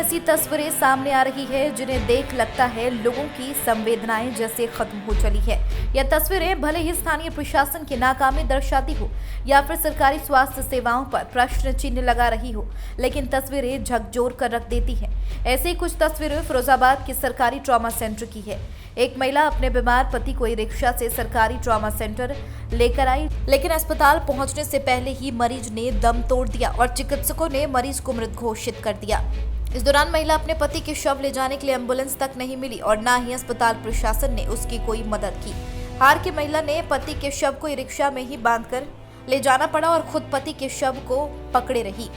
ऐसी तस्वीरें सामने आ रही है जिन्हें देख लगता है लोगों की संवेदनाएं जैसे खत्म हो चली है। यह तस्वीरें भले ही स्थानीय प्रशासन की नाकामी दर्शाती हो या फिर सरकारी स्वास्थ्य सेवाओं पर प्रश्न चिन्ह लगा रही हो, लेकिन तस्वीरें झकझोर कर रख देती हैं। ऐसे ही कुछ तस्वीरें फिरोजाबाद के सरकारी ट्रॉमा सेंटर की है। एक महिला अपने बीमार पति को ई रिक्शा से सरकारी ट्रॉमा सेंटर लेकर आई, लेकिन अस्पताल पहुंचने से पहले ही मरीज ने दम तोड़ दिया और चिकित्सकों ने मरीज को मृत घोषित कर दिया। इस दौरान महिला अपने पति के शव ले जाने के लिए एम्बुलेंस तक नहीं मिली और न ही अस्पताल प्रशासन ने उसकी कोई मदद की। हार की महिला ने पति के शव को ई रिक्शा में ही बांधकर ले जाना पड़ा और खुद पति के शव को पकड़े रही।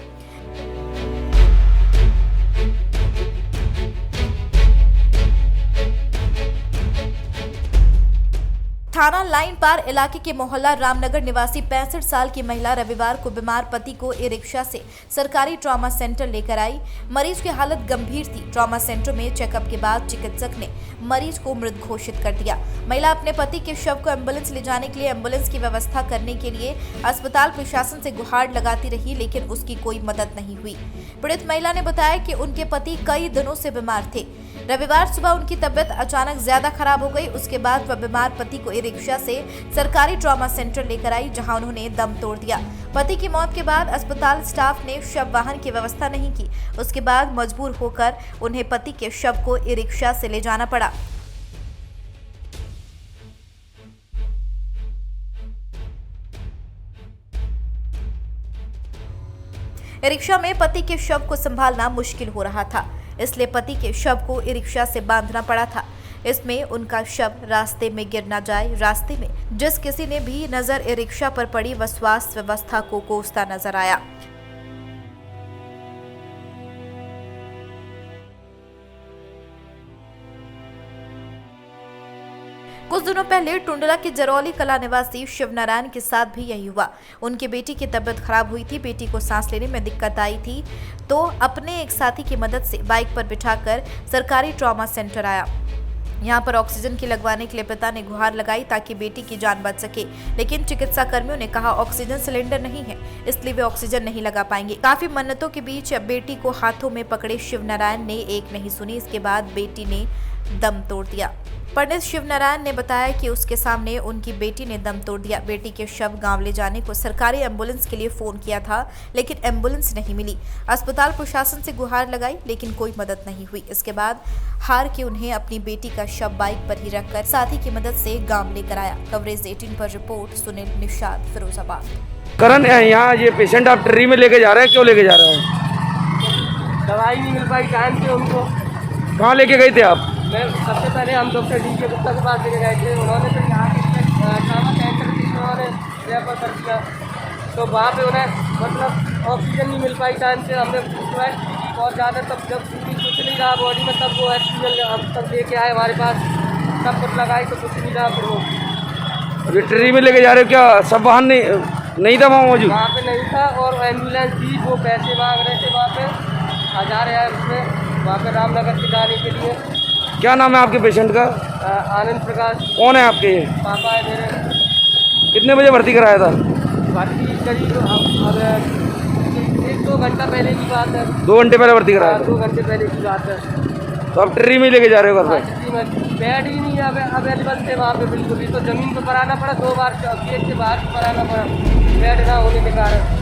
थाना लाइन पार इलाके के मोहल्ला रामनगर निवासी 65 साल की महिला रविवार को बीमार पति को ई रिक्शा से सरकारी ट्रॉमा सेंटर लेकर आई। मरीज की हालत गंभीर थी। ट्रॉमा सेंटर में चेकअप के बाद चिकित्सक ने मरीज को मृत घोषित कर दिया। महिला अपने पति के शव को एम्बुलेंस ले जाने के लिए एम्बुलेंस की व्यवस्था करने के लिए अस्पताल प्रशासन से गुहार लगाती रही, लेकिन उसकी कोई मदद नहीं हुई। पीड़ित महिला ने बताया कि उनके पति कई दिनों से बीमार थे। रविवार सुबह उनकी तबीयत अचानक ज्यादा खराब हो गई। उसके बाद वह बीमार पति को ई रिक्शा से सरकारी ट्रॉमा सेंटर लेकर आई, जहां उन्होंने दम तोड़ दिया। पति की मौत के बाद अस्पताल स्टाफ ने शव वाहन की व्यवस्था नहीं की। उसके बाद मजबूर होकर उन्हें पति के शव को ई रिक्शा से ले जाना पड़ा। ई रिक्शा में पति के शव को संभालना मुश्किल हो रहा था, इसलिए पति के शव को ई रिक्शा से बांधना पड़ा था। इसमें उनका शव रास्ते में गिर न जाए। रास्ते में जिस किसी ने भी नजर ई रिक्शा पर पड़ी वह स्वास्थ्य व्यवस्था को कोसता नजर आया। कुछ दिनों पहले टुंडला के जरौली कला निवासी शिवनारायण के साथ भी यही हुआ। उनकी बेटी की तबीयत खराब हुई थी। बेटी को सांस लेने में दिक्कत आई थी, तो अपने एक साथी की मदद से बाइक पर बिठाकर सरकारी ट्रॉमा सेंटर आया। यहाँ पर ऑक्सीजन की लगवाने के लिए पिता ने गुहार लगाई ताकि बेटी की जान बच सके, लेकिन चिकित्सा कर्मियों ने कहा ऑक्सीजन सिलेंडर नहीं है, इसलिए वे ऑक्सीजन नहीं लगा पाएंगे। काफी मन्नतों के बीच बेटी को हाथों में पकड़े शिवनारायण ने एक नहीं सुनी। इसके बाद बेटी ने दम तोड़ दिया। पंडित शिवनारायण ने बताया कि उसके सामने उनकी बेटी ने दम तोड़ दिया। बेटी के शव गांव ले जाने को सरकारी एम्बुलेंस के लिए फोन किया था, लेकिन एम्बुलेंस नहीं मिली। अस्पताल प्रशासन से गुहार लगाई, लेकिन कोई मदद नहीं हुई। इसके बाद हार के उन्हें अपनी बेटी का शव बाइक पर ही रखकर साथी की मदद से गांव लेकर आया। कवरेज 18 पर रिपोर्ट सुनील निषाद, फिरोजाबाद। करण, यहाँ ये पेशेंट आप ट्री में लेके जा रहे हैं, क्यों लेके जा रहे हैं? दवाई नहीं मिल पाई टाइम से उनको। कहाँ लेके गए थे आप? मैं सबसे पहले हम डॉक्टर डी के गुप्ता के पास लेके गए थे। उन्होंने फिर यहाँ के ट्रॉमा सेंटर की उन्होंने रेफर कर दिया, तो वहाँ पे उन्हें मतलब ऑक्सीजन नहीं मिल पाई टाइम से। हमने रिक्वेस्ट बहुत ज़्यादा, तब जब कुछ नहीं रहा बॉडी में, तब वो ऑक्सीजन हम तब लेके आए हमारे पास, सब कुछ लगाई तो कुछ नहीं रहा। फिर वो अभी ट्री में लेके जा रहे हो, क्या सब वाहन नहीं था वहाँ मौजूद? वहाँ पे नहीं था, और एम्बुलेंस थी, वो पैसे मांग रहे थे वहाँ पे 1000 है उसमें, वहाँ पे रामनगर से जाने के लिए। क्या नाम है आपके पेशेंट का? आनंद प्रकाश। कौन है आपके? पापा है मेरे। कितने बजे भर्ती कराया था? भर्ती करीब अब 1-2 घंटा पहले की बात है। 2 घंटे पहले भर्ती कराया था? 2 घंटे पहले की बात है। तो आप ट्री में लेके जा रहे हो घर पे? बेड ही नहीं अवेलेबल थे वहाँ पे बिल्कुल भी, तो ज़मीन पर कराना पड़ा 2 बार, गेट के बाहर कराना पड़ा बेड ना होने के कारण।